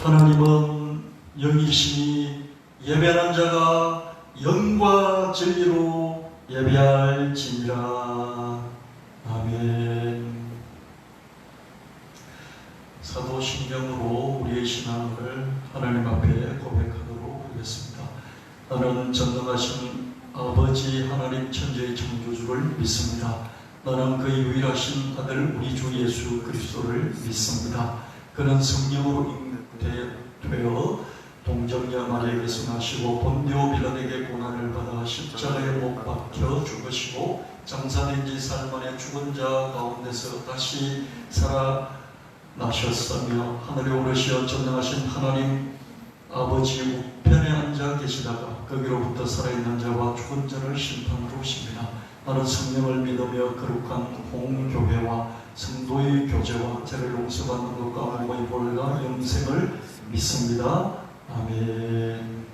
하나님은 영이시니 예배하는 자가 영과 진리로 예배할지니라. 아멘. 사도신경으로 우리의 신앙을 하나님 앞에 고백하도록 하겠습니다. 나는 전능하신 아버지 하나님 천지의 창조주를 믿습니다. 나는 그의 유일하신 아들 우리 주 예수 그리스도를 믿습니다. 그는 성령으로 잉태되어 동정녀 마리아에게서 나시고 본디오 빌라에게 고난을 받아 십자가에 못 박혀 죽으시고 장사된 지 사흘 만에 죽은 자 가운데서 다시 살아나셨으며 하늘에 오르시어 전능하신 하나님 아버지 우편에 앉아 계시다가 거기로부터 살아있는 자와 죽은 자를 심판하러 오십니다. 나는 성령을 믿으며 거룩한 홍교회와 성도의 교제와 죄를 용서받는 것과 몸의 보혈과 영생을 믿습니다. 아멘.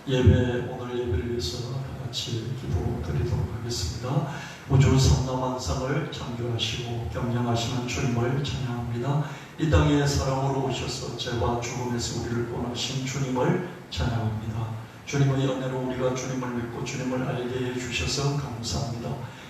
오늘 예배를 위해서 다같이 기도드리도록 하겠습니다. 우주 삼라만상을 창조하시고 경영하시는 주님을 찬양합니다. 이 땅에 사랑으로 오셔서 죄와 죽음에서 우리를 구원하신 주님을 찬양합니다. 주님의 은혜로 우리가 주님을 믿고 주님을 알게 해주셔서 감사합니다.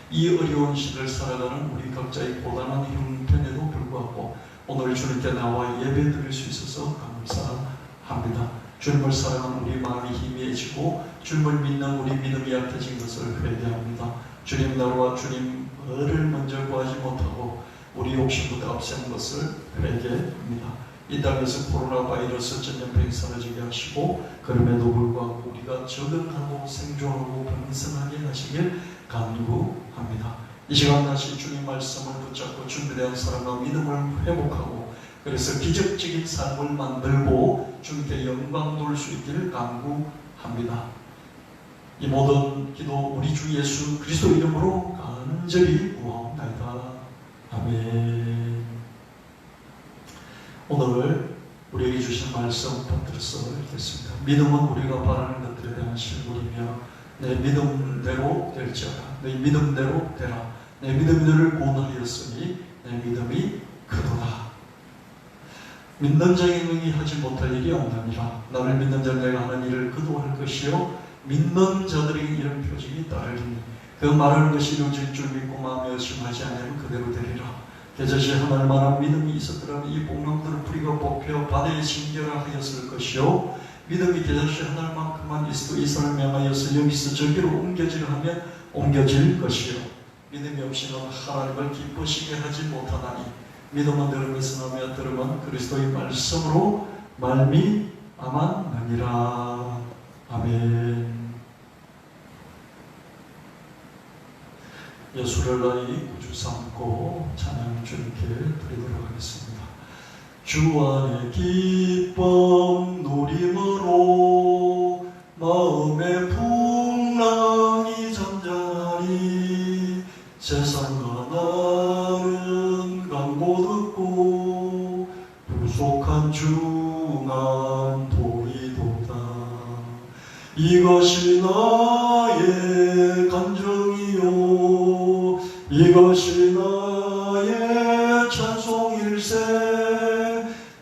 이 어려운 시대를 살아가는 우리 각자의 고단한 형편에도 불구하고 오늘 주님께 나와 예배 드릴 수 있어서 감사합니다. 주님을 사랑하는 우리 마음이 희미해지고 주님을 믿는 우리 믿음이 약해진 것을 회개합니다. 주님 나라와 주님을 먼저 구하지 못하고 우리 욕심보다 앞선 것을 회개합니다. 이 땅에서 코로나 바이러스 전염병이 사라지게 하시고 그럼에도 불구하고 우리가 적응하고 생존하고 번성하게 하시길 간구합니다. 이 시간 다시 주님 말씀을 붙잡고 준비된 사랑과 믿음을 회복하고 그래서 기적적인 삶을 만들고 주님께 영광 돌릴 수 있기를 간구합니다. 이 모든 기도 우리 주 예수 그리스도 이름으로 간절히 구하옵나이다. 아멘. 오늘 우리에게 주신 말씀 받들어서 읽겠습니다. 믿음은 우리가 바라는 것들에 대한 실물이며 내 믿음대로 될지어다. 내 믿음대로 되라. 내 믿음이 너를 구원하였으니 내 믿음이 크도다. 믿는 자의 능히 하지 못할 일이 없느니라. 나를 믿는 자는 내가 하는 일을 그도 할 것이요 믿는 자들에게 이런 표징이 따르리니 그 말하는 것이 이루어질 줄 믿고 마음에 의심하지 않으면 그대로 되리라. 개저시 하늘 만한 믿음이 있었더라면 이 복랑들을 뿌리가 뽑혀 바다에 심겨라 하였을 것이요 믿음이 개저시 하늘만큼만 있어도 이스라엘 명하여서 여기서 저기로 옮겨지려 하면 옮겨질 것이요 믿음이 없이는 하나님을 기쁘시게 하지 못하나니 믿음은 들음에서 나며 들음은 그리스도의 말씀으로 말미암았느니라. 아멘. 예수를 나의 구주 삼고 찬양 주님께 드리도록 하겠습니다. 주 안에 기쁨 누림으로 마음의 풍랑이 잠잠하니 세상과 나는 강보 듣고 부족한 중한 도리도다. 이것이 나의 간증이요 이것이 나의 찬송일세.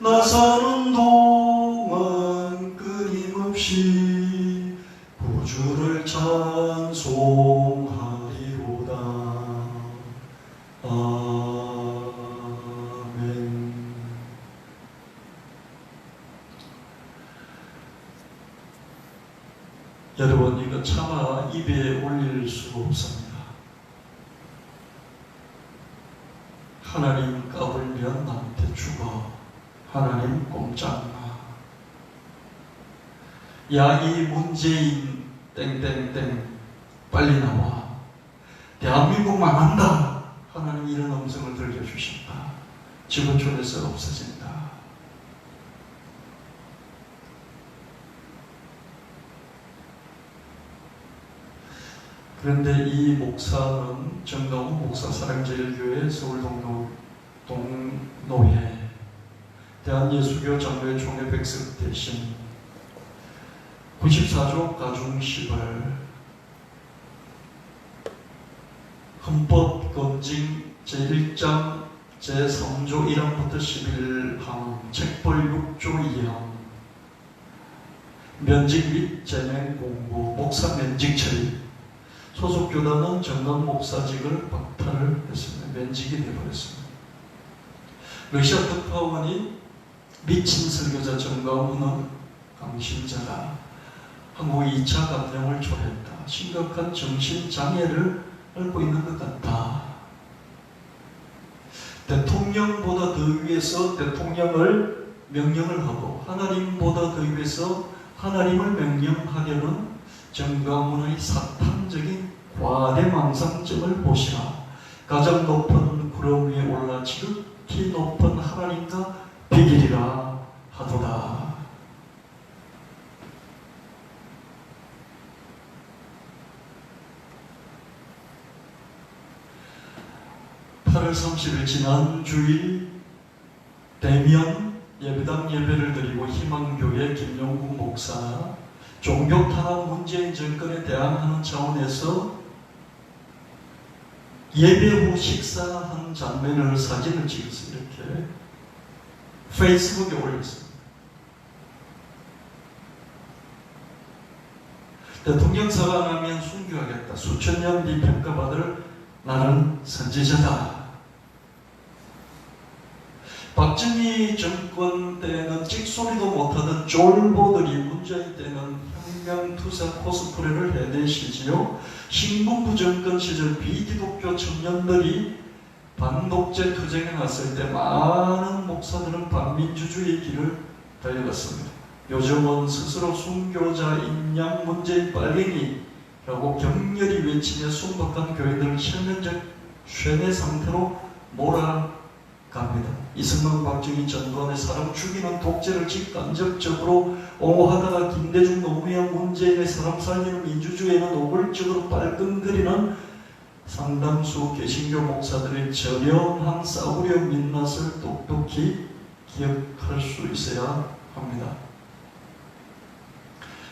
나 사는 동안 끊임없이 구주를 찬송하리로다. 아멘. 여러분 이거 차마 입에 올릴 수가 없습니다. 하나님 까불면 나한테 죽어. 하나님 꼼짝마. 야 이 문재인 땡땡땡 빨리 나와. 대한민국 망한다. 하나님 이런 음성을 들려주신다. 지구촌에서 없어진다. 그런데 이 목사는 정강훈 목사 사랑제일교회 서울동노회 대한예수교 장로회 총회 백석 대신 94조 가중시설 헌법 검증 제1장 제3조 1항부터 11항, 책벌 6조 2항, 면직 및 제명 공고, 목사 면직 처리. 소속 교단은 정강 목사직을 박탈을 했습니다. 면직이 되어버렸습니다. 러시아 특파원이 미친 설교자 정강훈은 강신자다. 한국 2차 감염을 초래했다. 심각한 정신장애를 앓고 있는 것 같다. 대통령보다 더 위에서 대통령을 명령을 하고 하나님보다 더 위에서 하나님을 명령하려는 정강훈의 사탄적인 과대망상증을 보시라. 가장 높은 구름 위에 올라 지극히 높은 하나님과 비기리라 하도다. 8월 30일 지난 주일 대면 예배당 예배를 드리고 희망교회 김용국 목사 종교 탄압 문재인 정권에 대항하는 차원에서 예배 후 식사한 장면을 사진을 찍어서 이렇게 페이스북에 올렸습니다. 대통령 사과하면 순교하겠다. 수천 년 뒤 평가받을 나는 선지자다. 박정희 정권 때는 찍소리도 못하던 쫄보들이 문재인 때는 혁명투사 코스프레를 해내시지요. 신문부 정권 시절 비기독교 청년들이 반독재 투쟁에 났을 때 많은 목사들은 반민주주의 길을 달려갔습니다. 요즘은 스스로 순교자 인양 문재인 빨갱이라고 격렬히 외치며 순박한 교회들을 실면적 쇠뇌 상태로 몰아갑니다. 이승만 박정희 전두환의 사람 죽이는 독재를 직간접적으로 옹호하다가 김대중 노무현 문재인의 사람 살리는 민주주의에는 노골적으로 빨끈거리는 상당수 개신교 목사들의 저렴한 싸구려 민낯을 똑똑히 기억할 수 있어야 합니다.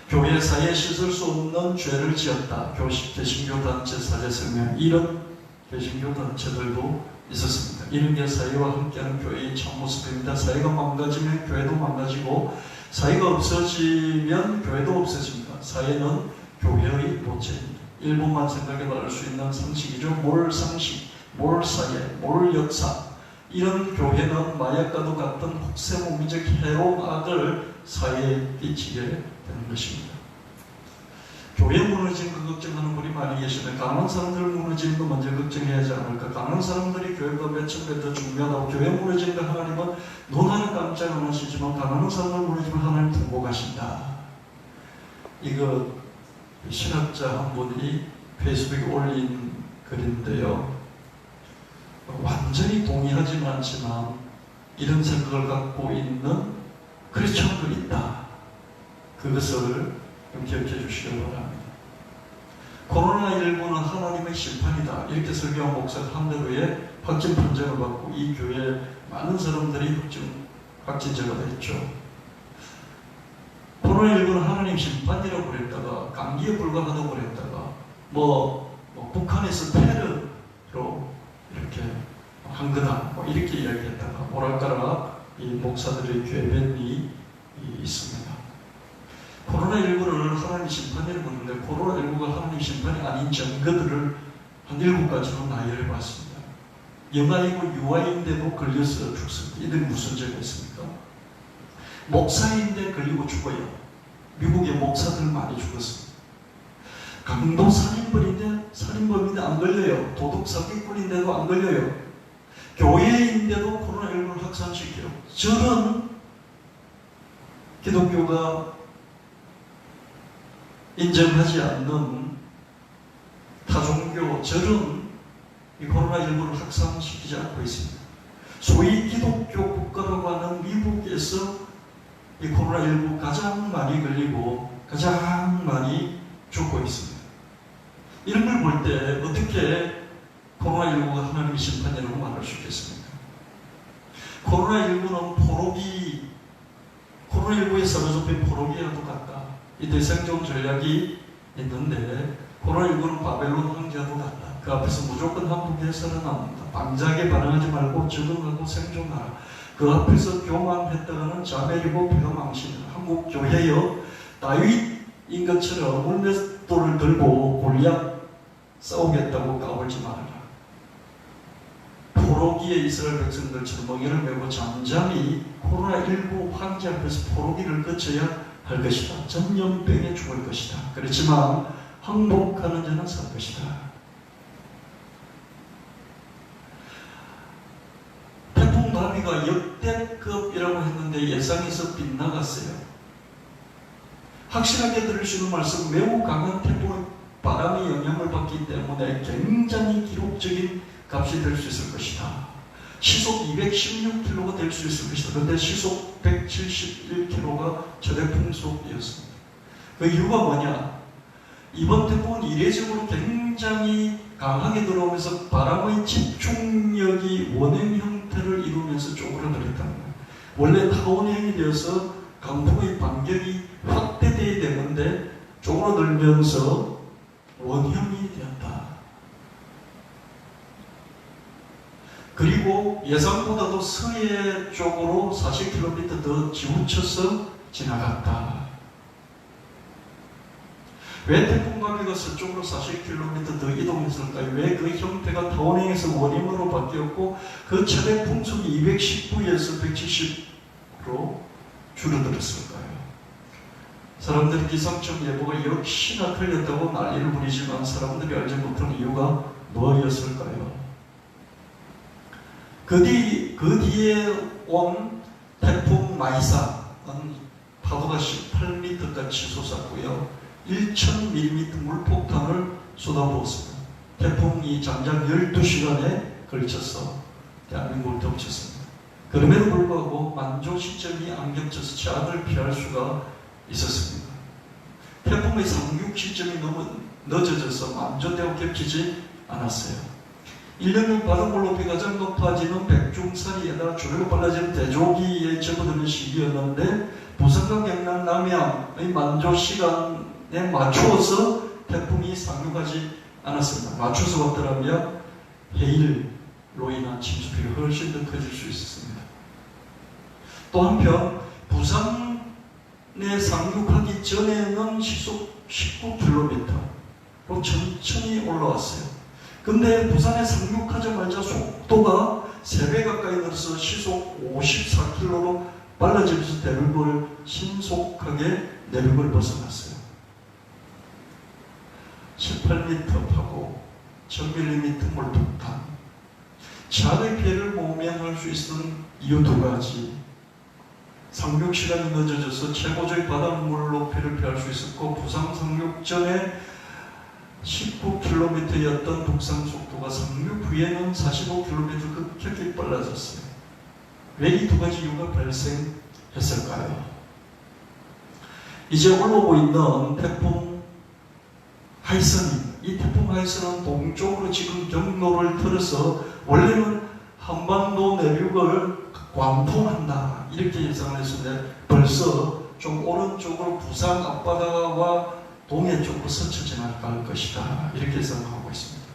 교회 사이에 씻을 수 없는 죄를 지었다. 개신교 단체 사죄 성명. 이런 개신교 단체들도 있었습니다. 이런 게 사회와 함께하는 교회의 참모습입니다. 사회가 망가지면 교회도 망가지고 사회가 없어지면 교회도 없어집니다. 사회는 교회의 모체입니다. 일부만 생각해 나올 수 있는 상식이죠. 몰 상식, 몰 사회, 몰 역사. 이런 교회는 마약과도 같은 혹세무민적 해로운 악을 사회에 끼치게 되는 것입니다. 교회 무너진 거 걱정하는 분이 많이 계시는데 가난한 사람들 무너지는 거 먼저 걱정해야 하지 않을까? 가난한 사람들이 교회가 몇천 배 더 중요하다고 교회 무너지는 거 하나님은 눈 하나 깜짝 안 하시지만 가난한 사람들 무너지면 하나님 보고 가신다. 이거 신학자 한 분이 페이스북에 올린 글인데요. 완전히 동의하지는 않지만 이런 생각을 갖고 있는 크리스천들이 있다. 그것을 좀 기억해 주시기 바랍니다. 코로나19는 하나님의 심판이다. 이렇게 설교한 목사가 한 대로에 확진 판정을 받고 이 교회에 많은 사람들이 확진자가 됐죠. 코로나19는 하나님 심판이라고 그랬다가 감기에 불과하다고 그랬다가 북한에서 테러로 이렇게 한 거다. 이렇게 이야기했다가 오락가락 이 목사들의 궤변이 있습니다. 코로나19를 하나님 심판이라고 하는데 코로나19가 하나님 심판이 아닌 증거들을 한 7가지로 나열해 봤습니다. 영아이고 유아인데도 걸려서 죽습니다. 이들이 무슨 죄가 있습니까? 목사인데 걸리고 죽어요. 미국에 목사들 많이 죽었습니다. 강도 살인범인데 안 걸려요. 도둑 사기꾼인데도 안 걸려요. 교회인데도 코로나19를 확산시켜요. 저런 기독교가 인정하지 않는 타종교 저런 이 코로나19를 확산시키지 않고 있습니다. 소위 기독교 국가라고 하는 미국에서 이 코로나19 가장 많이 걸리고 가장 많이 죽고 있습니다. 이런 걸 볼 때 어떻게 코로나19가 하나님의 심판이라고 말할 수 있겠습니까? 코로나19는 코로나19에 사로잡힌 포로기와도 같다. 이 대생존 전략이 있는데 코로나19는 바벨론 황제와도 같다. 그 앞에서 무조건 항복해서는 안 합니다. 방자하게 반응하지 말고 적응하고 생존하라. 그 앞에서 교만했다가는 자멸이고 배가 망신이다. 한국 교회여 다윗인 것처럼 물맷돌을 들고 골리앗 싸우겠다고 까불지 말아라. 포로기에 이스라엘 백성들처럼 멍에를 메고 잠잠히 코로나19 환자 앞에서 포로기를 거쳐야 할 것이다. 전염병에 죽을 것이다. 그렇지만 항복하는 자는 살 것이다. 태풍 바비가 역대급이라고 했는데 예상에서 빗나갔어요. 확실하게 들을 수 있는 말씀, 매우 강한 태풍의 바람의 영향을 받기 때문에 굉장히 기록적인 값이 될 수 있을 것이다. 시속 216km가 될 수 있을 것이다. 그런데 시속 171km가 최대 풍속이었습니다. 그 이유가 뭐냐? 이번 태풍은 이례적으로 굉장히 강하게 들어오면서 바람의 집중력이 원형 형태를 이루면서 쪼그라들었다는 거예요. 원래 타원형이 되어서 강풍의 반경이 확대되어야 되는데 쪼그라들면서 원형이 되었다. 그리고 예상보다도 서해 쪽으로 40km 더 지우쳐서 지나갔다. 왜 태풍 바비가 서쪽으로 40km 더 이동했을까요? 왜 그 형태가 타원형에서 원형으로 바뀌었고 그 최대 풍속이 219에서 170으로 줄어들었을까요? 사람들이 기상청 예보가 역시나 틀렸다고 난리를 부리지만 사람들이 알지 못하는 이유가 뭐였을까요? 그 뒤에 온 태풍 마이삭은 파도가 18m까지 솟았고요. 1000mm 물폭탄을 쏟아부었습니다. 태풍이 장장 12시간에 걸쳐서 대한민국을 덮쳤습니다. 그럼에도 불구하고 만조 시점이 안 겹쳐서 제한을 피할 수가 있었습니다. 태풍의 상륙 시점이 너무 늦어져서 만조대와 겹치지 않았어요. 1년중 바닷물 높이 가장 높아지는 백중사리에다 주류가 빨라지는 대조기에 접어드는 시기였는데 부산과 경남 남해안의 만조 시간에 맞추어서 태풍이 상륙하지 않았습니다. 맞춰서 왔더라면 해일로 인한 침수폭이 훨씬 더 커질 수 있었습니다. 또 한편 부산에 상륙하기 전에는 시속 19km로 천천히 올라왔어요. 근데 부산에 상륙하자마자 속도가 3배 가까이 늘어서 시속 54km로 빨라지면서 대륙을 신속하게 내륙을 벗어났어요. 18m 파고 1000mm 물폭탄. 제한의 피해를 모면할 수 있는 이유 2가지. 상륙 시간이 늦어져서 최고의 바닷물 높이를 피할 수 있었고 부산 상륙 전에 19km였던 북상 속도가 상륙 후에는 45km 급격히 빨라졌어요. 왜 이 2가지 이유가 발생했을까요? 이제 올라오고 있는 태풍 하이선입니다. 이 태풍 하이선은 동쪽으로 지금 경로를 틀어서 원래는 한반도 내륙을 관통한다 이렇게 예상을 했는데 벌써 좀 오른쪽으로 부산 앞바다와 동해 쪽으로 스쳐 지나갈 것이다 이렇게 생각하고 있습니다.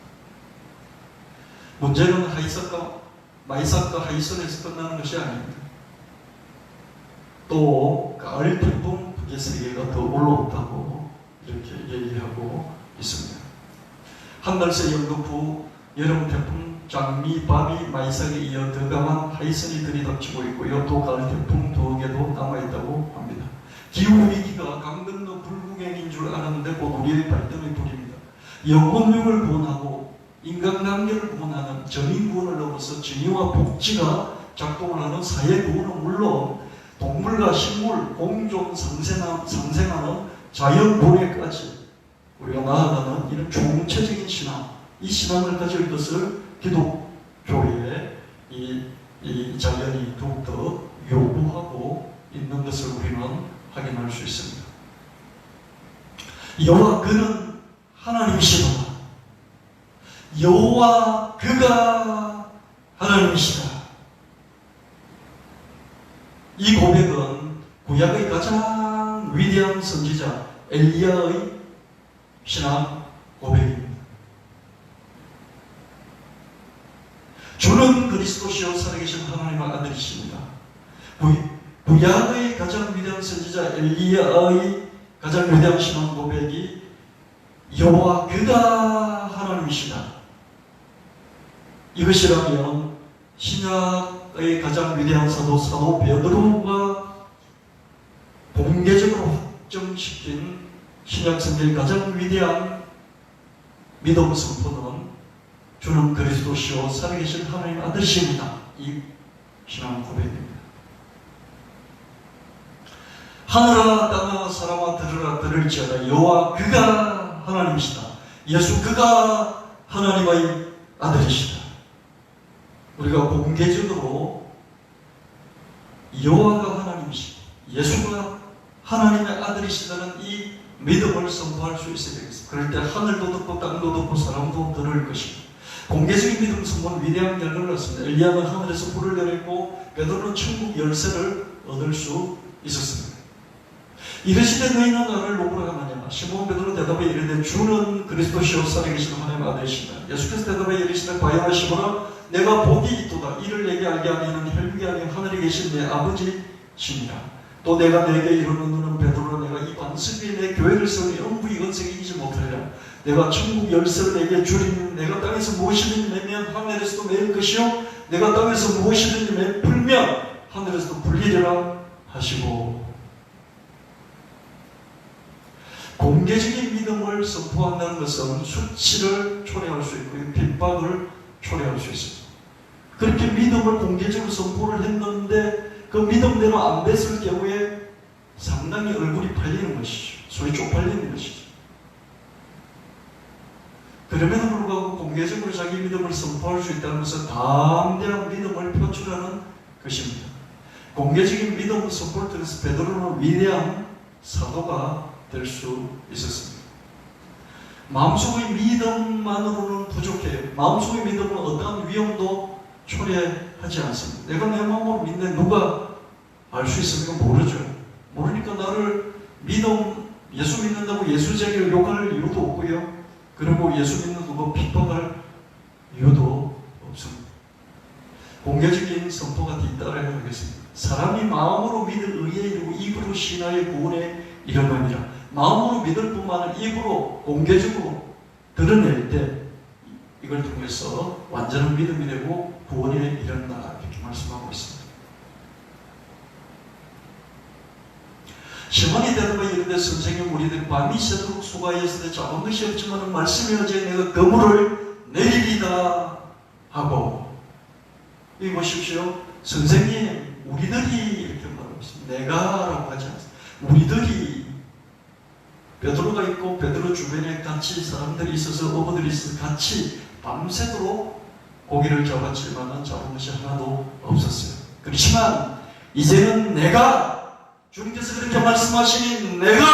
문제는 마이삭과 하이선에서 끝나는 것이 아닙니다. 또 가을 태풍 북의 세계가 더 올라온다고 이렇게 얘기하고 있습니다. 한달새 연거푸 여름 태풍 장미, 바비, 마이삭에 이어 더 강한 하이선이 들이닥치고 있고요. 또 가을 태풍 2개도 남아있다고 합니다. 기후위기가 강 건너 불구경인 줄 알았는데 곧 우리의 발등의 불입니다. 영혼력을 구원하고 인간관계를 구원하는 전인구원을 넘어서 정의와 복지가 작동을 하는 사회구원은 물론 동물과 식물, 공존, 상생하는 자연보호까지 우리가 나아가는 이런 총체적인 신앙, 이 신앙을 가질 것을 기독교의 이 자연이 더욱더 요구하고 있는 것을 우리는 확인할 수 있습니다. 여호와 그는 하나님이시다. 여호와 그가 하나님이시다. 이 고백은 구약의 가장 위대한 선지자 엘리야의 신앙 고백입니다. 주는 그리스도시요 살아계신 하나님의 아들이십니다. 구약의 가장 위대한 선지자 엘리야의 가장 위대한 신앙 고백이 여호와 그가 하나님이시다. 이것이라면 신약의 가장 위대한 사도 베드로가 공개적으로 확정시킨 신약 성경의 가장 위대한 믿음 선포는 주는 그리스도시요 살아계신 하나님 아들이십니다. 이 신앙 고백입니다. 하늘아 땅아 사람아 들으라 들을지어다 여호와 그가 하나님이시다. 예수 그가 하나님의 아들이시다. 우리가 공개적으로 여호와가 하나님이시다, 예수가 하나님의 아들이시다는 이 믿음을 선포할 수 있어야 되겠습니다. 그럴 때 하늘도 듣고 땅도 듣고 사람도 들을 것입니다. 공개적인 믿음 선포는 위대한 결과를 낳습니다. 엘리야는 하늘에서 불을 내렸고 베드로는 천국 열쇠를 얻을 수 있었습니다. 이르시되 너희는 나를 누구라 하느냐? 시몬 베드로 대답하여 이르되 주는 그리스도시요 살아계신 하나님의 아들이시다. 예수께서 대답하여 이르시되 과연 시몬아 내가 복이 있도다. 이를 내게 알게 하면 혈육이 아닌 하늘에 계신 내 아버지시니라. 또 내가 내게 이르는 너는 베드로라 내가 이 반석 위에 내 교회를 세우니 영부의 건설에 이기지 못하리라. 내가 천국 열쇠를 내게 주리니 내가 땅에서 무엇이든지 매면 하늘에서도 매일 것이요 내가 땅에서 무엇이든지 풀면 하늘에서도 풀리리라 하시고, 공개적인 믿음을 선포한다는 것은 수치를 초래할 수 있고 핍박을 초래할 수 있습니다. 그렇게 믿음을 공개적으로 선포를 했는데 그 믿음대로 안 됐을 경우에 상당히 얼굴이 팔리는 것이죠. 소위 쪽팔리는 것이죠. 그럼에도 불구하고 공개적으로 자기 믿음을 선포할 수 있다는 것은 담대한 믿음을 표출하는 것입니다. 공개적인 믿음 선포를 통해서 베드로는 위대한 사도가 될 수 있었습니다. 마음속의 믿음만으로는 부족해요. 마음속의 믿음은 어떠한 위험도 초래하지 않습니다. 내가 내 마음으로 믿는데 누가 알 수 있습니까? 모르죠. 모르니까 나를 예수 믿는다고 예수자기를 욕할 이유도 없고요. 그리고 예수 믿는 누가 핍박할 이유도 없습니다. 공개적인 선포가 뒤따라야 하겠습니다. 사람이 마음으로 믿을 의에 이르고 입으로 신하의 구원에 이름합니다. 마음으로 믿을 뿐만 아니라 입으로 공개적으로 드러낼 때 이걸 통해서 완전한 믿음이 되고 구원에 이른다, 이렇게 말씀하고 있습니다. 시몬이 대답하여 이르되 선생님 우리들이 밤이 새도록 수고하였으되 잡은 것이 없지만 말씀이 어제 내가 그물을 내리리다 하고, 이 보십시오. 선생님 우리들이 이렇게 말하고 있습니다. 내가라고 하지 않습니다. 우리들이, 베드로가 있고 베드로 주변에 같이 사람들이 있어서 어부들이 있어서 같이 밤새도록 고기를 잡았지만 잡은 것이 하나도 없었어요. 그렇지만 이제는 내가, 주님께서 그렇게 말씀하시니 내가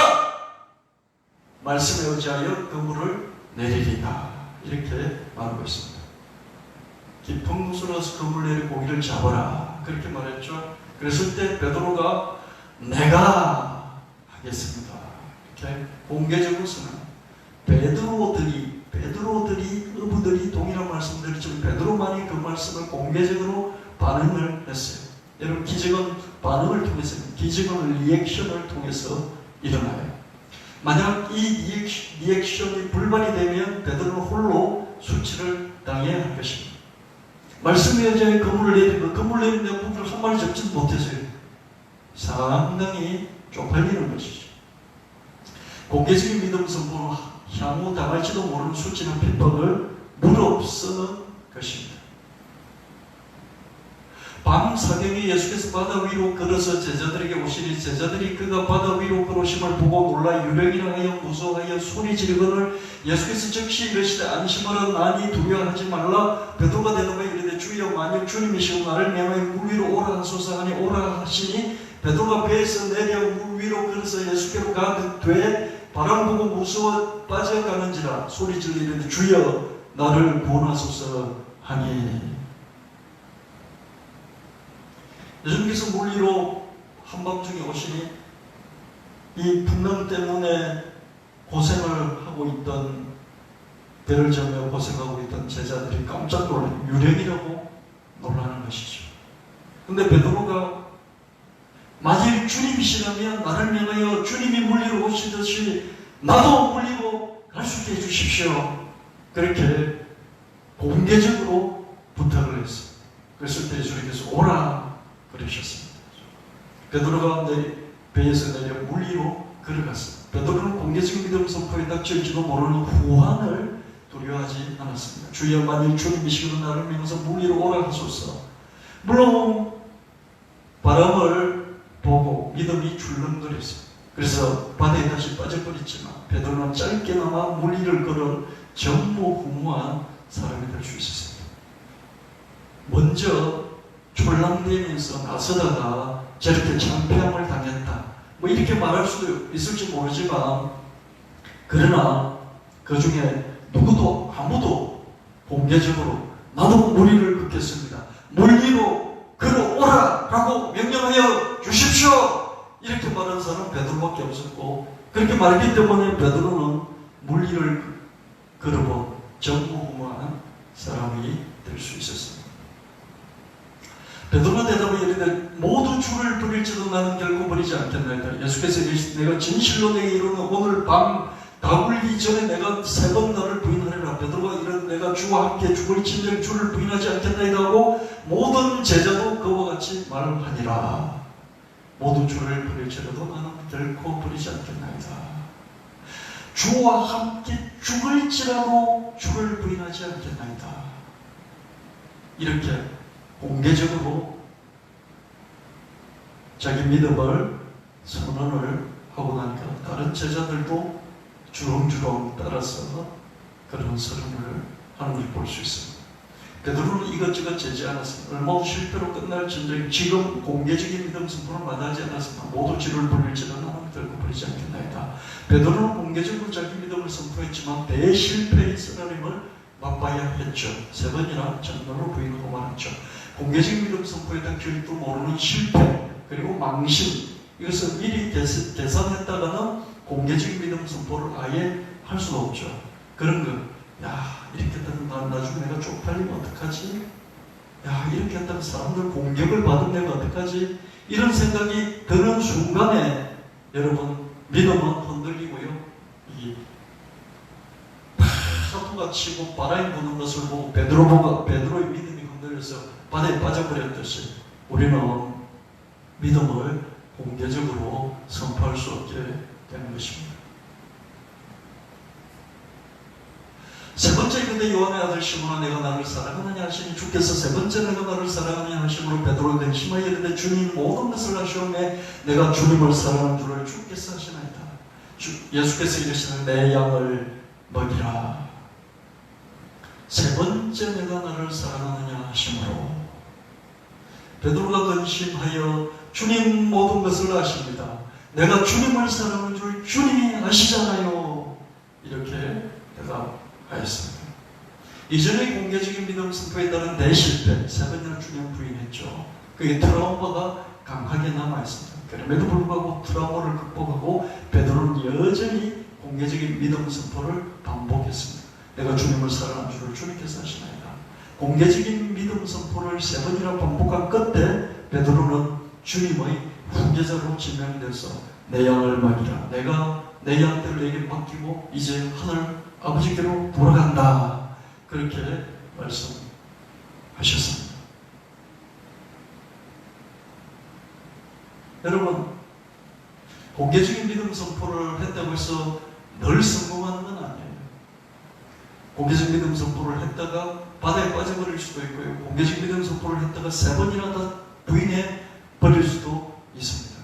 말씀에 의지하여 그물을 내리리다, 이렇게 말하고 있습니다. 깊은 곳으로 가서 그물을 내려 고기를 잡아라, 그렇게 말했죠. 그랬을 때 베드로가 내가 하겠습니다, 이렇게 공개적으로 쓰는, 베드로들이 어부들이 동일한 말씀을 드렸지만 베드로만이 그 말씀을 공개적으로 반응을 했어요. 여러분, 기적은 반응을 통해서, 기적은 리액션을 통해서 일어나요. 만약 이 리액션이 불발이 되면 베드로는 홀로 수치를 당해야 할 것입니다. 말씀에 의지하여 그물을 내리고 그물 내리는데 고기를 한 마리 잡지는 못했어요. 상당히 쪽팔리는 것이죠. 공개적인 믿음 선포는 향후 당할지도 모르는 수치나 핍박을 무릅쓰는 것입니다. 밤 사경에 예수께서 바다 위로 걸어서 제자들에게 오시니 제자들이 그가 바다 위로 걸어오심을 보고 놀라 유령이라 하여 무서워하여 소리 지르거늘 예수께서 즉시 이르시되 안심하라 나니 두려워하지 말라. 베드로가 대답하여 이르되 주여 만일 주님이시고 나를 명하여 물 위로 오라 하소서 하니 오라 하시니 베드로가 배에서 내려 물 위로 걸어서 예수께로 가되 바람 보고 무서워 빠져가는지라 소리 질러 이르되 주여 나를 구원하소서 하니, 예수님께서 물 위로 한밤중에 오시니 이 풍랑 때문에 고생을 하고 있던 배를 저며 고생하고 있던 제자들이 깜짝 놀라 유령이라고 놀라는 것이죠. 근데 베드로가 만일 주님이시라면 나를 명하여 주님이 물리러 오시듯이 나도 물리고 갈 수 있게 해주십시오. 그렇게 공개적으로 부탁을 했어요. 그랬을 때 예수님께서 오라 그러셨습니다. 베드로가 배에서 내려 물리로 걸어갔어요. 베드로는 공개적인 믿음 선포에 닥칠지도 모르는 후환을 두려워하지 않았습니다. 주여 만일 주님이시기로 나를 명해서 물리로 오라 하소서. 물론 바람을 보고 믿음이 줄렁거렸어요. 그래서 바다에 다시 빠져버렸지만 베드로는 짧게나마 물리를 걸어 전무후무한 사람이 될 수 있었습니다. 먼저 촐랑대면서 나서다가 저렇게 창피함을 당했다. 뭐 이렇게 말할 수도 있을지 모르지만 그러나 그 중에 누구도 아무도 공개적으로 나도 물리를 긋겠습니다. 물리로 걸어오라 라고 명령하여 주십시오. 이렇게 말한 사람은 베드로밖에 없었고 그렇게 말했기 때문에 베드로는 물리를 걸어본 전무후무한 사람이 될 수 있었습니다. 베드로가 대답을 이르되 모두 주를 버릴지도 나는 결코 버리지 않겠나이다. 예수께서 이르시되 내가 진실로 내게 이르는 오늘 밤 다굴기 전에 내가 3번 너를 부인하리라. 베드로가 이르되 내가 주와 함께 죽을진즉 주를 부인하지 않겠나이다 하고 모든 제자도 그와 같이 말하니라. 모두 주를 버릴지라도 나는 결코 버리지 않겠나이다. 주와 함께 죽을지라도 주를 부인하지 않겠나이다. 이렇게 공개적으로 자기 믿음을 선언을 하고 나니까 다른 제자들도 주렁주렁 따라서 그런 선언을 하는 것을 볼 수 있습니다. 베드로는 이것저것 재지 않았습니다. 얼마나 실패로 끝날 전쟁 지금 공개적인 믿음 선포를 마다하지 않았습니다. 모두 지를 버릴지라도 나는 결코 버리지 않겠나이다. 베드로는 공개적으로 자기 믿음을 선포했지만 대실패의 하나님을 맛봐야 했죠. 3번이나 장로로 부인하고 말았죠. 공개적인 믿음 선포에 대한 길도 모르는 실패 그리고 망신 이것을 미리 계산했다가는 공개적인 믿음 선포를 아예 할 수가 없죠. 그런 거 이렇게 했다면 나중에 내가 쪽팔리면 어떡하지? 이렇게 했다면 사람들 공격을 받으면 내가 어떡하지? 이런 생각이 드는 순간에 여러분 믿음은 흔들리고요. 이 파도가 치고 바람이 부는 것을 보고 베드로의 믿음이 흔들려서 바다에 빠져버렸듯이 우리는 믿음을 공개적으로 선포할 수 없게 되는 것입니다. 세 번째 근데 요한의 아들 시몬아 내가 나를 사랑하느냐 하시니 주께서 세 번째 내가 나를 사랑하느냐 하심으로 베드로가 근심하여 이르되 주님 모든 것을 아시오매 내가 주님을 사랑하는 줄을 주께서 하시나이다. 예수께서 이르시는 내 양을 먹이라. 세 번째 내가 나를 사랑하느냐 하심으로 베드로가 근심하여 주님 모든 것을 아십니다. 내가 주님을 사랑하는 줄 주님이 아시잖아요. 이렇게 대답하였습니다. 이전의 공개적인 믿음 선포에 따른 대실패, 3번이나 주님 부인했죠. 그게 트라우마가 강하게 남아있습니다. 그럼에도 불구하고 트라우마를 극복하고 베드로는 여전히 공개적인 믿음 선포를 반복했습니다. 내가 주님을 사랑하는 줄을 주님께서 아시나이다. 공개적인 믿음 선포를 3번이나 반복한 끝에 베드로는 주님의 후계자로 지명돼서 내 양을 먹이라. 내가 내 양들을 내게 맡기고 이제 하늘 아버지께로 돌아간다. 그렇게 말씀하셨습니다. 여러분, 공개적인 믿음 선포를 했다고 해서 늘 성공하는 건 아니에요. 공개적 믿음 선포를 했다가 바다에 빠져버릴 수도 있고요. 공개적 믿음 선포를 했다가 3번이나 다 부인해 버릴 수도 있습니다.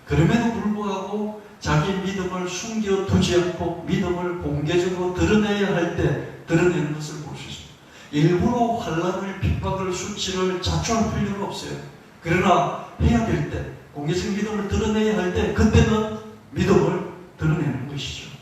그럼에도 불구하고 자기 믿음을 숨겨두지 않고 믿음을 공개적으로 드러내야 할 때 드러내는 것을 볼 수 있습니다. 일부러 환난을, 핍박을, 수치를 자초할 필요는 없어요. 그러나 해야 될 때, 공개적인 믿음을 드러내야 할 때 그때는 믿음을 드러내는 것이죠.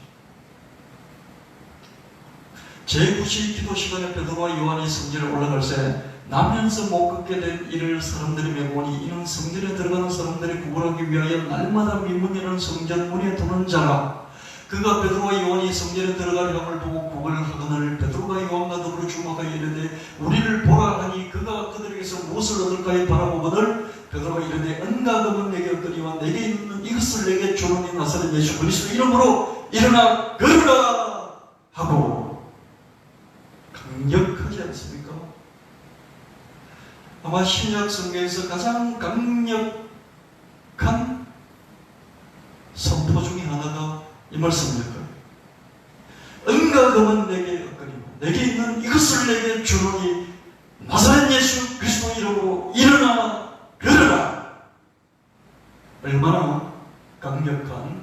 제9시 기도 시간에 베드로와 요한이 성전에 올라갈 때 나면서 못 걷게 된 이를 사람들이 메모니 이는 성전에 들어가는 사람들이 구걸하기 위하여 날마다 미문이라는 성전문에 두는 자라. 그가 베드로와 요한이 성전에 들어갈 형을 보고 구걸하거늘 베드로가 요한과 더불어 주마가 이르되 우리를 보라 하니 그가 그들에게서 무엇을 얻을까에 바라보거늘 베드로가 이르되 은과 금은 내게 얻거니와 내게 있는 이것을 내게 주노니 나사렛 예수 그리스도 이름으로 일어나 걸으라 하고 강력하지 않습니까? 아마 신약 성경에서 가장 강력한 선포 중에 하나가 이 말씀일 거예요. 은과 금은 내게 얻거니와 내게 있는 이것을 내게 주노니 나사렛 예수 그리스도 이름으로 일어나 걸으라. 얼마나 강력한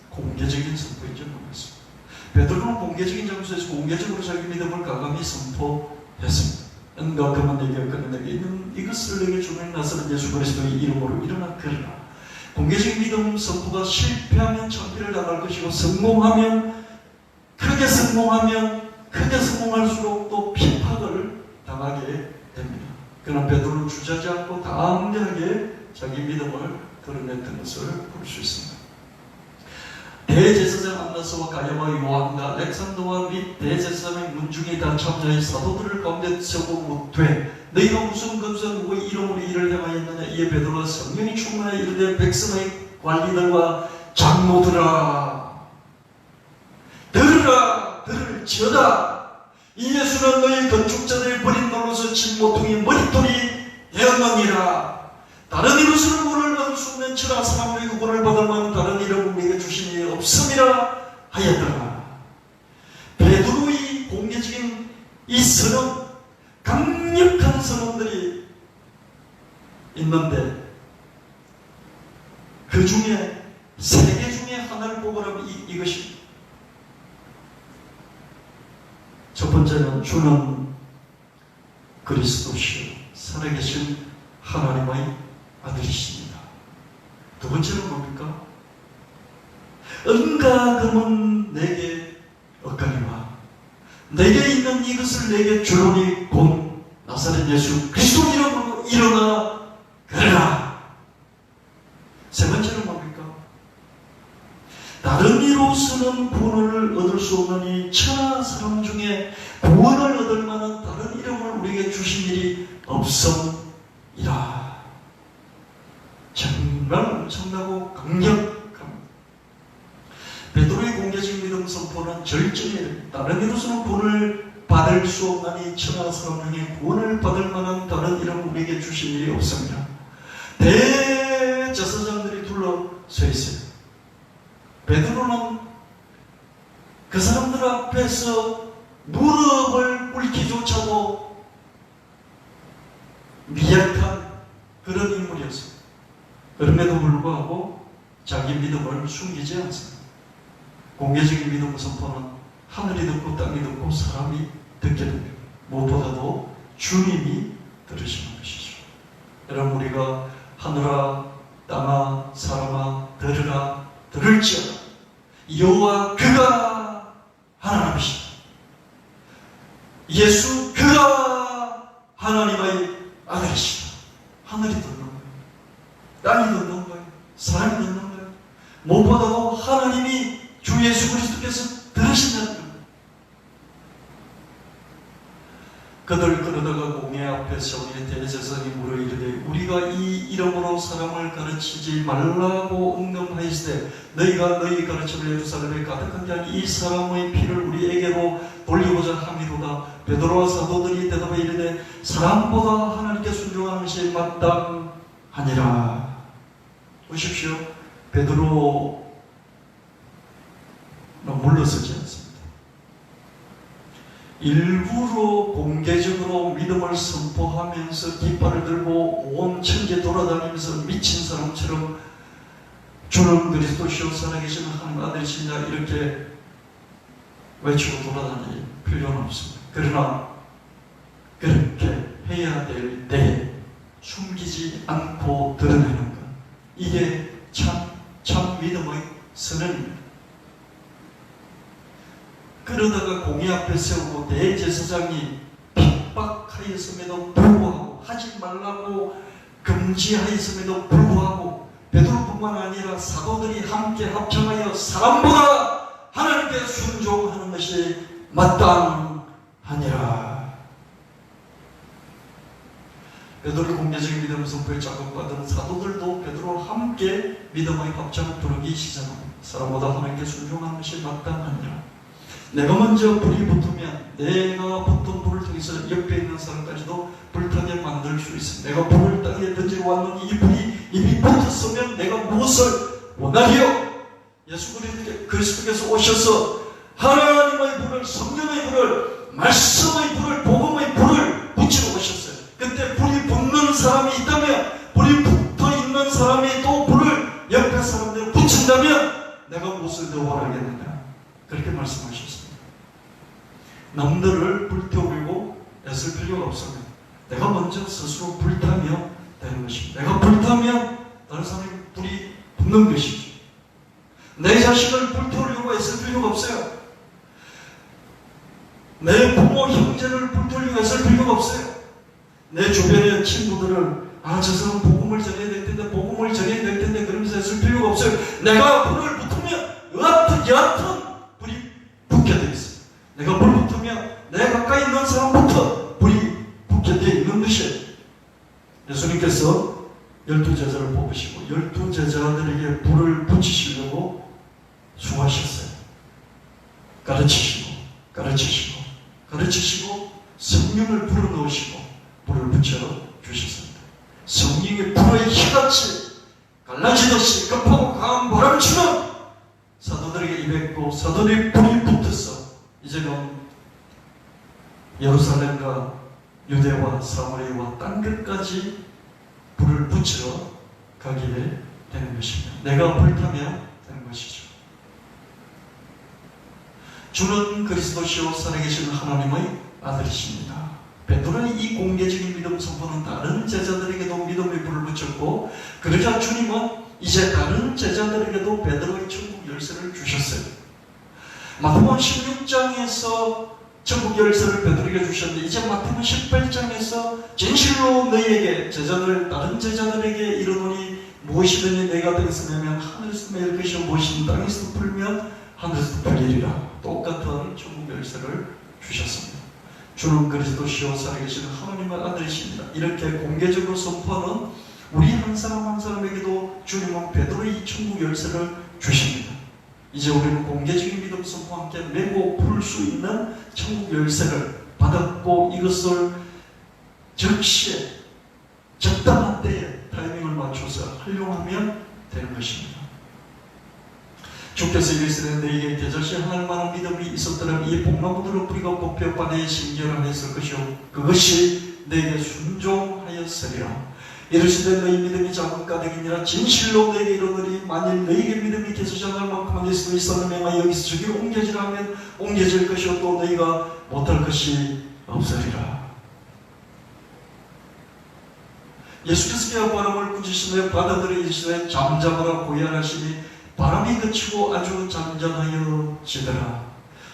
공개적인 선포인지 모르겠습니다. 베드로는 공개적인 장소에서 공개적으로 자기 믿음을 과감히 선포했습니다. 은과 금은 내게 얻거니와 내게 있는 이것을 내게 주노니 나사렛 예수 그리스도의 이름으로 일어나 걸으라. 공개적인 믿음 선포가 실패하면 창피를 당할 것이고 크게 성공할수록 또 핍박을 당하게 됩니다. 그러나 베드로는 주저하지 않고 당당하게 자기 믿음을 드러냈던 것을 볼 수 있습니다. 대제사장 안나스와 가야와 요한과 알렉산더와 및 대제사장의 문중에 다 참자의 사도들을 가운데 서고 묻되 너희가 무슨 검사 누구의 이름으로 이를 행하였느냐. 이에 베드로가 성령이 충만하여 이르되 백성의 관리들과 장로들아 들으라 들을지어다. 이 예수는 너희 건축자들이 버린 돌로서 진 모퉁이 머릿돌이 되었느니라. 다른 이로서는 구원을 받을 수 없는 천하 사람의 구원을 받을 만한 다른 이름을 내게 주신 이 없음이라 하였더라. 베드로의 공개적인 이 선언, 강력한 선언들이 있는데 그 중에 세 개 중에 하나를 뽑으라면 이것이 첫 번째는 주는 그리스도시요 살아계신 하나님의 아들이십니다. 두 번째는 뭡니까? 은과 금은 내게 얻거니와 내게 있는 이것을 내게 주노니 곧 나사렛 예수 그리스도 이름으로 일어나 걸으라. 세 번째는 뭡니까? 다른 이로서는 구원을 얻을 수 없는 이 천하 사람 중에 구원을 얻을 만한 다른 이름을 우리에게 주신 일이 없음이라. 정말 엄청나고 강력합니다. 베드로의 공개적인 믿음 선포는 절정이에요. 다른 이로서는 구원을 받을 수 없는 이 천하 사람 중에 구원을 받을 만한 다른 이름 우리에게 주신 일이 없습니다. 대제사장들이 둘러서 있어요. 베드로는 그 사람들 앞에서 무릎을 꿇기조차도 미약한 그런 인물이었어요. 그럼에도 불구하고 자기 믿음을 숨기지 않습니다. 공개적인 믿음 선포는 하늘이 듣고 땅이 듣고 사람이 듣게 됩니다. 무엇보다도 주님이 들으시는 것이죠. 여러분, 우리가 하늘아 땅아 사람아 들으라 들을지어다. 여호와 그가 하나님이시다. 예수 그가 하나님의 아들이시다. 하늘이 듣는 거예요. 땅이 듣는 거예요. 사람이 듣는 거예요. 무엇보다도 하나님이 주 예수 그리스도께서 들으신다는 거예요. 그들 그러다가 공회 앞에서 우리 대제사장이 물어 이르되 우리가 이 이름으로 사람을 가르치지 말라고 응답하였으되 너희가 너희 가르침을 예루살렘에 가득한 게 아니 이 사람의 피를 우리에게로 돌리고자 함이로다. 베드로와 사도들이 대답해 이르되 사람보다 하나님께 순종하는 것이 마땅하니라. 보십시오. 베드로는 물러서지 않습니다. 일부러 공개적으로 믿음을 선포하면서 깃발을 들고 온 천지 돌아다니면서 미친 사람처럼 주는 그리스도시요 살아계신 하나님 아들이시냐 이렇게 외치고 돌아다닐 필요는 없습니다. 그러나 그렇게 해야 될 때에 숨기지 않고 드러내는 것, 이게 참 믿음의 선언입니다. 그러다가 공회 앞에 세우고 대제사장이 핍박하였음에도 불구하고 하지 말라고 금지하였음에도 불구하고 베드로뿐만 아니라 사도들이 함께 합창하여 사람보다 그에게 순종하는 것이 마땅하니라. 베드로를 공개적인 믿음의 선포에 자극받은 사도들도 베드로와 함께 믿음의 합창을 부르기 시작합니다. 사람보다 하나님께 순종하는 것이 마땅하니라. 내가 먼저 불이 붙으면 내가 붙은 불을 통해서 옆에 있는 사람까지도 불타게 만들 수 있습니다. 내가 불을 땅에 던지러 왔느니 이 불이 이미 붙었으면 내가 무엇을 원하리요? 예수 그리스도께서 오셔서 하나님의 불을, 성령의 불을, 말씀의 불을, 복음의 불을 붙이러 오셨어요. 그때 불이 붙는 사람이 있다면, 불이 붙어 있는 사람이 또 불을 옆에 사람들을 붙인다면 내가 무엇을 더 원하겠느냐? 그렇게 말씀하셨습니다. 남들을 불태우려고 애쓸 필요가 없습니다. 내가 먼저 스스로 불타며 되는 것입니다. 내가 불타면 다른 사람이 불이 붙는 것이죠. 내 자식을 불태우려고 애쓸 필요가 없어요. 내 부모, 형제를 불태우려고 애쓸 필요가 없어요. 내 주변의 친구들을 저 사람 복음을 전해야 될 텐데, 복음을 전해야 될 텐데 그러면서 애쓸 필요가 없어요. 내가 불을 붙으면 여하튼 불이 붙게 되어 있어요. 내가 불 붙으면 내 가까이 있는 사람부터 불이 붙게 되어 있는 것이에요. 예수님께서 12제자를 뽑으시고 12제자들에게 불을 붙이시려고 수고하셨어요. 가르치시고 성령을 불어넣으시고 불을 붙여 주셨습니다. 성령의 불의 희같이 갈라지듯이 급하고 강한 바람처럼 사도들에게 임했고, 사도들의 불이 붙어서 이제는 예루살렘과 유대와 사마리아와 땅 끝까지 불을 붙이러 가기에 되는 것입니다. 내가 불타며 되는 것이죠. 주는 그리스도시요 살아계신 하나님의 아들이십니다. 베드로의 이 공개적인 믿음 선포는 다른 제자들에게도 믿음의 불을 붙였고, 그러자 주님은 이제 다른 제자들에게도 베드로의 천국 열쇠를 주셨어요. 마태복음 16장에서 천국 열쇠를 베드로에게 주셨는데, 이제 마태복음 18장에서 진실로 너희에게 다른 제자들에게 이르노니 무엇이든지 너희가 땅에서 매면 하늘에서 매일 것이요 무엇이든 땅에서 풀면 하늘에서 풀리리라. 똑같은 천국 열쇠를 주셨습니다. 주는 그리스도시요 살아계시는 하나님의 아들이십니다. 이렇게 공개적으로 선포하는 우리 한 사람 한 사람에게도 주님은 베드로의 이 천국 열쇠를 주십니다. 이제 우리는 공개적인 믿음 선포와 함께 메고 풀 수 있는 천국 열쇠를 받았고, 이것을 적시에 적당한 때에 타이밍을 맞춰서 활용하면 되는 것입니다. 주께서 이르시되 너희에게 겨자씨 하늘만한 믿음이 있었더라면 이 복나무들은 뿌리가 뽑혀 바다에 심겨나했을 것이요 그것이 너희에게 순종하였으리라. 이르시되 너희 믿음이 작은 까닭이니라. 진실로 너희에게 이르노니 만일 너희에게 믿음이 계속 작을 만큼만 예수의 있었으면 여기서 저기로 옮겨지라 하면 옮겨질 것이요 또 너희가 못할 것이 없으리라. 예수께서 바람을 꾸짖으시며 바다들을 이르시되 잠잠하라 고요하시니 바람이 그치고 아주 잔잔하여지더라.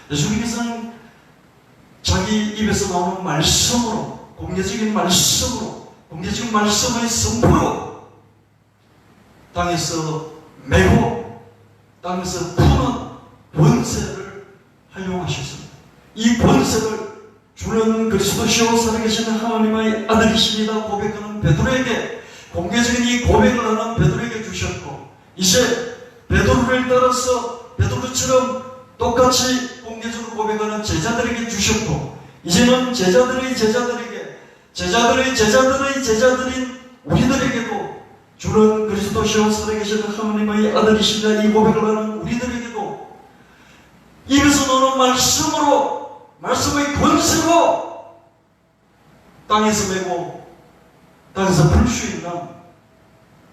예수님께서는 자기 입에서 나오는 말씀으로, 공개적인 말씀의 선포로 땅에서 메고 땅에서 푸는 권세를 활용하셨습니다. 이 권세를 주는 그리스도시요 살아계시는 하나님의 아들이십니다 고백하는 베드로에게, 공개적인 이 고백을 하는 베드로에게 주셨고, 이제 베드로를 따라서 베드로처럼 똑같이 공개적으로 고백하는 제자들에게 주셨고, 이제는 제자들의 제자들인 우리들에게도 주는 그리스도시요 살아계시는 하나님의 아들이시냐 이 고백을 하는 우리들에게도 입에서 나오는 말씀으로, 말씀의 권세로 땅에서 메고 땅에서 풀 수 있는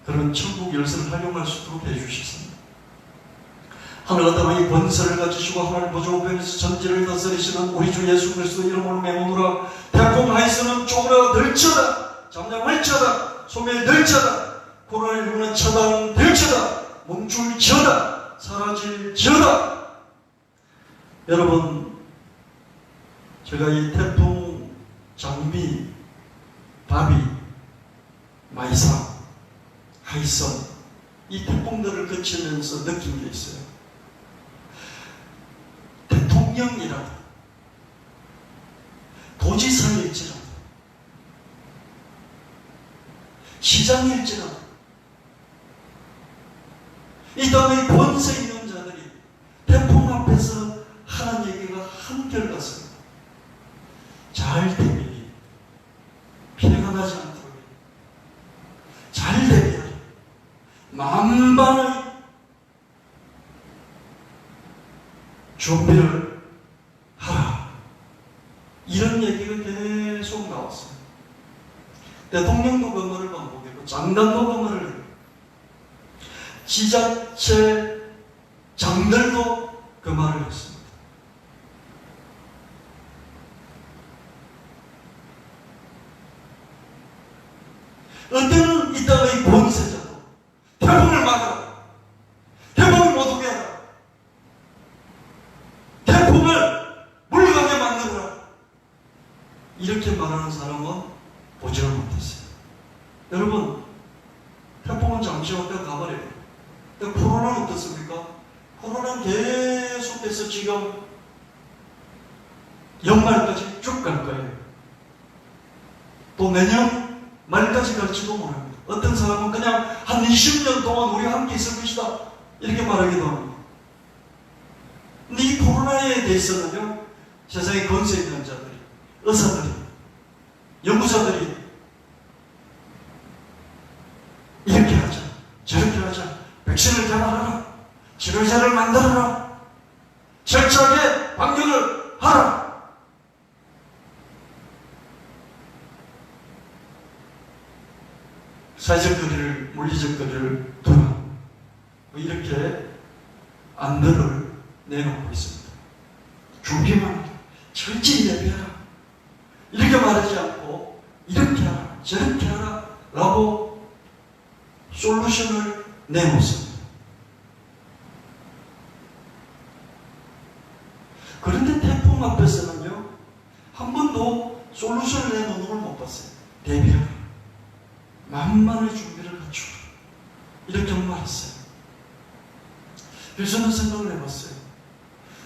그런 천국 열쇠를 활용할 수 있도록 해주셨습니다. 하늘과 땅의 권세를 가지시고 하나님 보좌 우편에서 전지를 다스리시는 우리 주 예수 그리스도 이름으로 맹호노라. 태풍 하에서는 쪼그라 들쳐다, 잠잠할쳐다, 소멸될쳐다, 코로나19는 차단될쳐다, 멈출쳐다, 사라질쳐다. 여러분, 제가 이 태풍 장비, 바비, 마이사, 하이선 이 태풍들을 거치면서 느낀 게 있어요. 대통령이라도 도지사일지라도 시장일지라도 이 땅의 권세 있는 자들이 태풍 앞에서 하는 얘기가 한결같습니다. 잘 대비해. 피해가 나지 않도록 잘 대비하라. 만반의 준비를 하라. 이런 얘기가 계속 나왔어요. 대통령도 그 말을 반복했고 장관도 그 말을 했고 지자체 장들도 그 말을 했습니다. 어떤 이 땅의 권세자도 태풍을 막아라. 태풍을 못 오게 하라. 태풍을 물러가게 만들어라. 이렇게 말하는 사람은 보지를 못했어요. 여러분, 태풍은 잠시 후에 가버려요. 근데 코로나는 어떻습니까? 코로나는 계속해서 지금 연말까지 쭉 갈 거예요. 또 내년 말까지 갈지도 모릅니다. 어떤 사람은 그냥 한 20년 동안 우리 함께 있을 것이다 이렇게 말하기도 합니다. 근데 이 코로나에 대해서는요, 세상에 권세 있는 자들이, 의사들이, 연구자들이 이렇게 하자, 저렇게 하자, 백신을 개발하라, 치료제를 만들어라, 철저하게 방역을 하라. 사회적 거리를, 물리적 거리를 두라. 이렇게 안들을 내놓고 있습니다. 준비만 하라, 철저히 예배하라. 이렇게 말하지 않고 이렇게 하라, 저렇게 하라 라고 솔루션을 내놓습니다. 그런데 태풍 앞에서는요, 한 번도 솔루션을 내놓는 걸 못 봤어요. 대비하라. 만만의 준비를 갖추라. 이렇게 말했어요. 그래서 저는 생각을 해봤어요.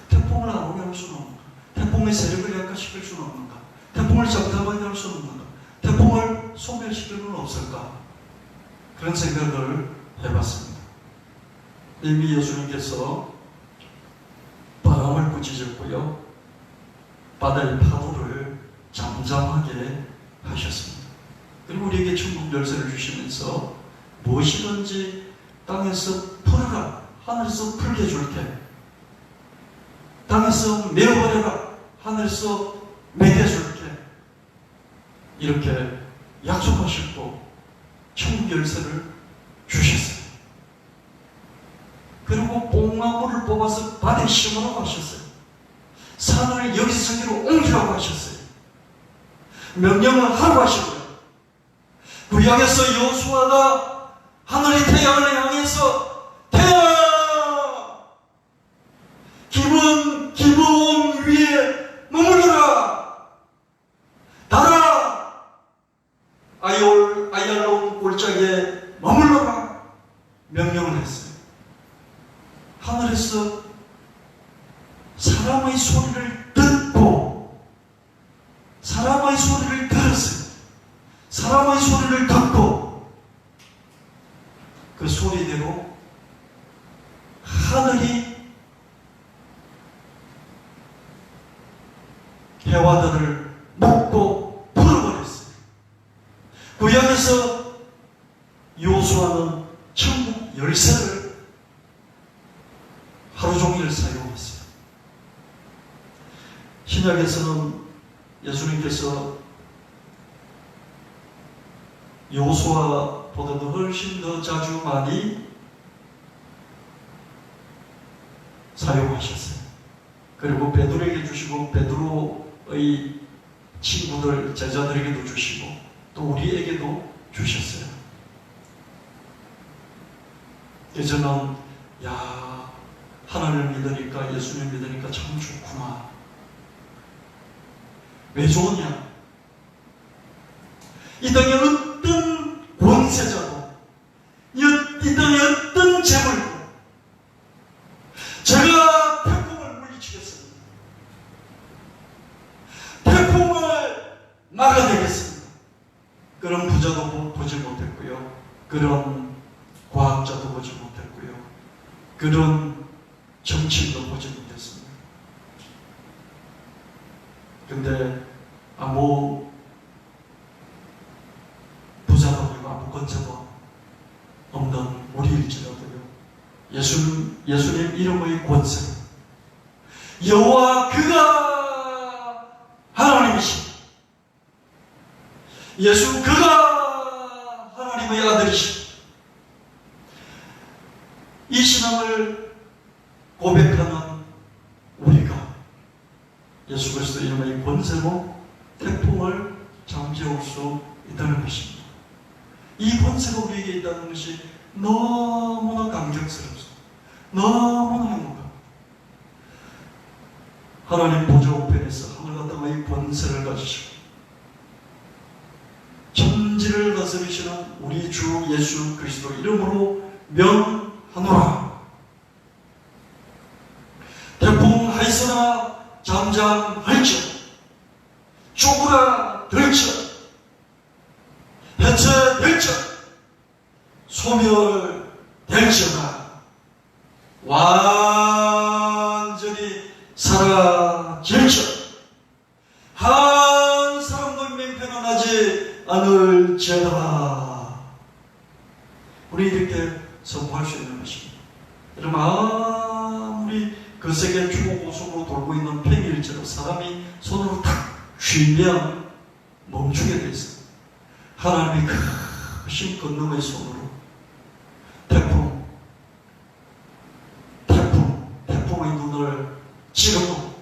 태풍을 안 오게 할 수는 없는가? 태풍의 세력을 약화시킬 수는 없는가? 태풍을 잠잠하게 할 수는 없는가? 태풍을 소멸시킬 수는 없을까? 그런 생각을 해봤습니다. 이미 예수님께서 바람을 부지셨고요, 바다의 파도를 잠잠하게 하셨습니다. 그리고 우리에게 천국 열쇠를 주시면서 무엇이든지 땅에서 풀어라, 하늘에서 풀게 줄게. 땅에서 메어버려라, 하늘에서 매겨줄게. 이렇게 약속하셨고 천국 열쇠를 주셨어요. 그리고 뽕나무를 뽑아서 밭에 심으라고 하셨어요. 산을 여기서 저기로 옮기라고 하셨어요. 명령을 하라고 하셨고요. 구약에서 여호수아가 하늘의 태양을 향해서 태양아, 기브온 위에 머무르라. 달아, 아얄론 골짜기에 머물러라. 명령을 했어요. 하늘에서 사람의 소리를 듣고, 사람의 소리를 들었어요. 사람의 소리를 듣고 그 소리대로 하늘이 해와들을 먹고 풀어버렸어요. 구약에서 여호수아는 천국 열쇠를 하루 종일 사용했어요. 신약에서는 예수님께서 여호수아보다도 훨씬 더 자주 많이 사용하셨어요. 그리고 베드로에게 주시고 베드로의 친구들, 제자들에게도 주시고 또 우리에게도 주셨어요. 그래서 저는 하나님을 믿으니까, 예수님 믿으니까 참 좋구나. 왜 좋으냐? 이 땅에 어떤 권세자도, 이 땅에 어떤 재물도 제가 태풍을 물리치겠습니다. 그런 과학자도 보지 못했고요. 그런 정치인도 보지 못했습니다. 근데 아무 부자도 아무 건재도 없는 우리일지라도요, 예수님 이름의 권세로 여호와 그가 하나님이시, 예수 그가 하나님의 아들이시, 이 신앙을 고백하는 우리가 예수 그리스도 이름의 권세로 태풍을 잠재울 수 있다는 것입니다. 이 권세가 우리에게 있다는 것이 너무나 감격스럽습니다. 너무나 행복합니다. 하나님 보좌 우편에서 하늘과 땅의 권세를 가지시고 천지를 다스리시는 우리 주 예수 그리스도 이름으로 명하노라. 태풍 하이서나 잠잠할지어다. 쪼그라들지어다. 해체될지어다. 소멸될지어다. 완전히 사라질지어다. 한 사람도 맹패는 하지 않을지어다. 우리 이렇게 선포할 수 있는 것입니다. 여러분, 아무리 거세게 초고속으로 돌고 있는 팽일체로 사람이 손으로 탁 쥐면 멈추게 되어 있습니다. 하나님이 크신 권능의 손으로 태풍의 눈을 찌르고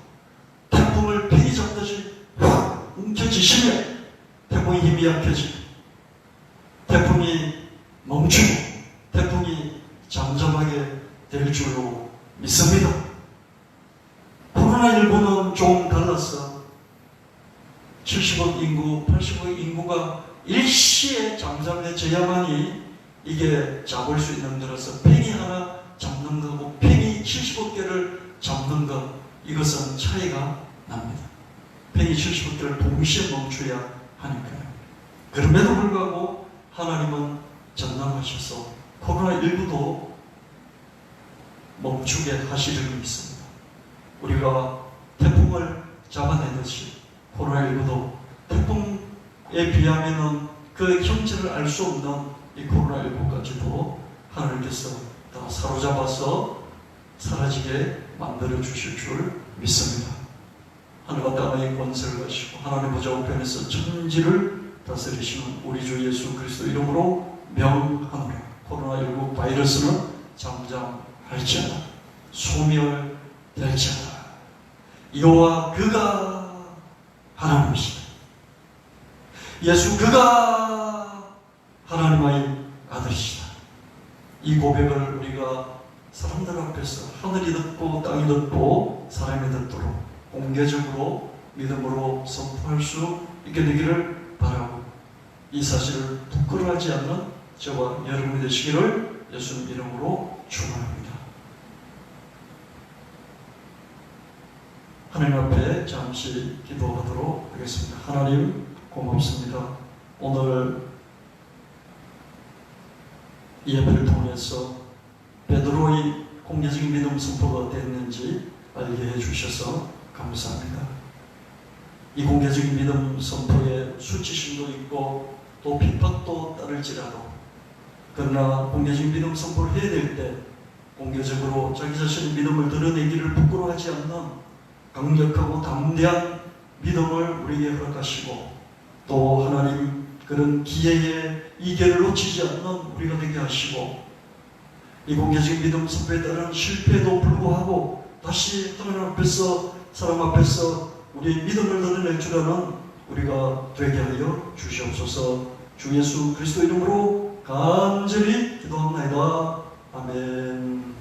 태풍을 팽이 잡듯이 확 움켜쥐시면 태풍의 힘이 약해지고 태풍이 멈추고 태풍이 잠잠하게 될 줄로 믿습니다. 코로나19는 좀 달랐어. 70억 인구, 80억 인구가 일시에 잠잠해져야만이 이게 잡을 수 있는 거라서 팽이 하나 잡는 거고 팽이 70억 개를 잡는 것, 이것은 차이가 납니다. 팽이 70억 개를 동시에 멈춰야 하니까요. 그럼에도 불구하고 하나님은 전능하셔서 코로나19도 멈추게 하시려고 믿습니다. 우리가 태풍을 잡아내듯이 코로나19도 태풍에 비하면 그 형체를 알 수 없는 이 코로나19까지도 하나님께서 다 사로잡아서 사라지게 만들어 주실 줄 믿습니다. 하늘과 땅의 권세를 가지고 하나님 보좌 우편에서 천지를 다스리시는 우리 주 예수 그리스도 이름으로 명하노라. 코로나19 바이러스는 잠잠할지어다. 소멸될지어다. 여호와 그가 하나님이시다. 예수 그가 하나님의 아들이시다. 이 고백을 우리가 사람들 앞에서 하늘이 듣고 땅이 듣고 사람이 듣도록 공개적으로 믿음으로 선포할 수 있게 되기를 바라고, 이 사실을 부끄러워하지 않는 저와 여러분이 되시기를 예수님 이름으로 축원합니다. 하나님 앞에 잠시 기도하도록 하겠습니다. 하나님 고맙습니다. 오늘 예배를 통해서 베드로의 공개적인 믿음 선포가 됐는지 알게 해주셔서 감사합니다. 이 공개적인 믿음 선포에 수치심도 있고 또 비판도 따를지라도, 그러나 공개적인 믿음 선포를 해야 될 때 공개적으로 자기 자신의 믿음을 드러내기를 부끄러워하지 않는 강력하고 담대한 믿음을 우리에게 허락하시고, 또 하나님 그런 기회에 이 기회를 놓치지 않는 우리가 되게 하시고, 이 공개적인 믿음 선포에 따른 실패에도 불구하고 다시 하나님 앞에서, 사람 앞에서 우리의 믿음을 드러낼 줄 아는 우리가 되게 하여 주시옵소서. 주 예수 그리스도 이름으로 간절히 기도합니다. 아멘.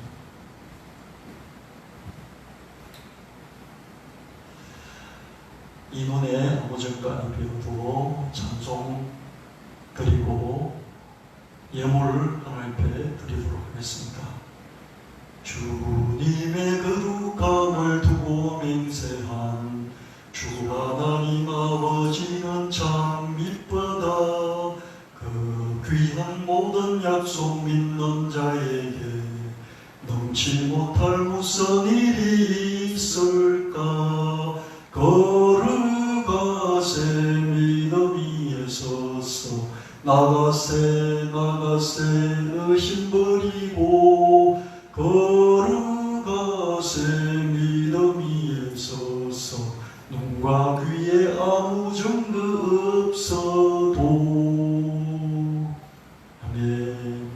이 눈에 아무정가 비워두고 찬송 그리고 예물을 하나님 앞에 드리도록 하겠습니다. 주님의 거룩함을 두고 맹세한 주 하나님 아버지는 참 이쁘다. 그 귀한 모든 약속 믿는 자에게 넘치 못할 무슨 일이 있을까. 걸어가세 믿음 위에 서서 나가세 힘 버리고 걸어가세 믿음 위에 서서 눈과 귀에 아무 증거 없어도. 아멘.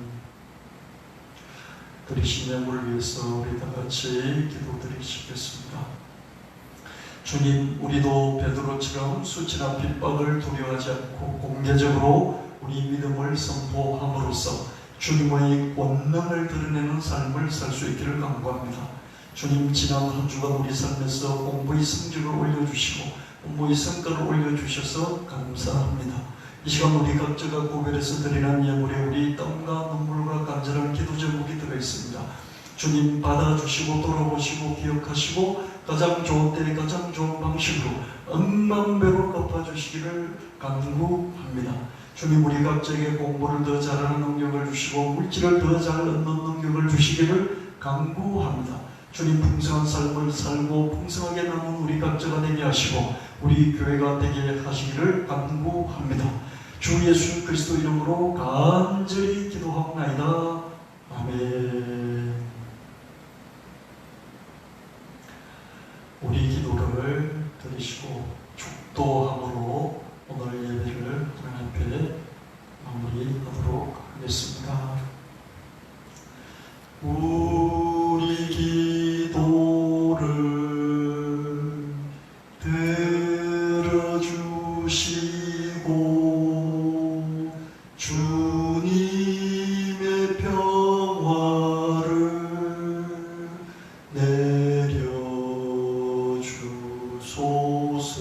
들으신 예물을 위해서 우리 다 같이 기도드리시겠습니다. 주님, 우리도 베드로처럼 수치나 핍박을 두려워하지 않고 공개적으로 우리 믿음을 선포함으로써 주님의 권능을 드러내는 삶을 살 수 있기를 간구합니다. 주님, 지난 한 주간 우리 삶에서 공부의 성적을 올려주시고 공부의 성과를 올려주셔서 감사합니다. 이 시간 우리 각자가 구별해서 드리는 예물에 우리 땀과 눈물과 간절한 기도 제목이 들어있습니다. 주님, 받아주시고 돌아보시고 기억하시고 가장 좋은 때에 가장 좋은 방식으로 억만배로 갚아주시기를 간구합니다. 주님, 우리 각자에게 공부를 더 잘하는 능력을 주시고 물질을 더 잘 얻는 능력을 주시기를 간구합니다. 주님, 풍성한 삶을 살고 풍성하게 남은 우리 각자가 되게 하시고 우리 교회가 되게 하시기를 간구합니다. 주 예수 그리스도 이름으로 간절히 기도하옵나이다. 아멘. 우리 기도를 들으시고 축도함으로 오늘 예배를 하나님 앞에 마무리하도록 하겠습니다. 우리 기도를 들어주시고 주님의 평화를 내려주소서.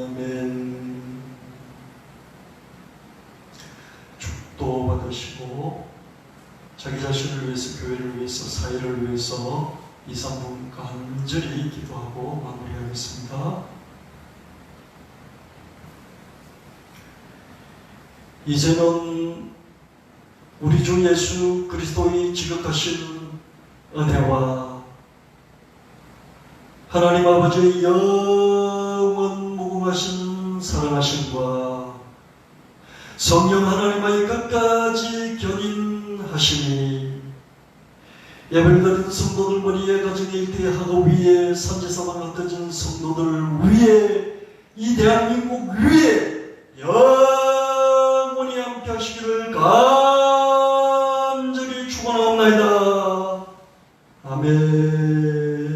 아멘. 축도 받으시고 자기 자신을 위해서, 교회를 위해서, 사회를 위해서 2, 3분 간절히 기도하고 마무리하겠습니다. 이제는 우리 주 예수 그리스도의 지극하신 은혜와 하나님 아버지의 영원 무궁하신 사랑하심과 성령 하나님의 끝까지 견인하시니 예배를 드리는 성도들 머리에 가정에 일대하고 위에 산지사만 흩어진 성도들 위에 이 대한민국 위에 영원히 함께 하시기를 간절히 축원하옵나이다. 아멘.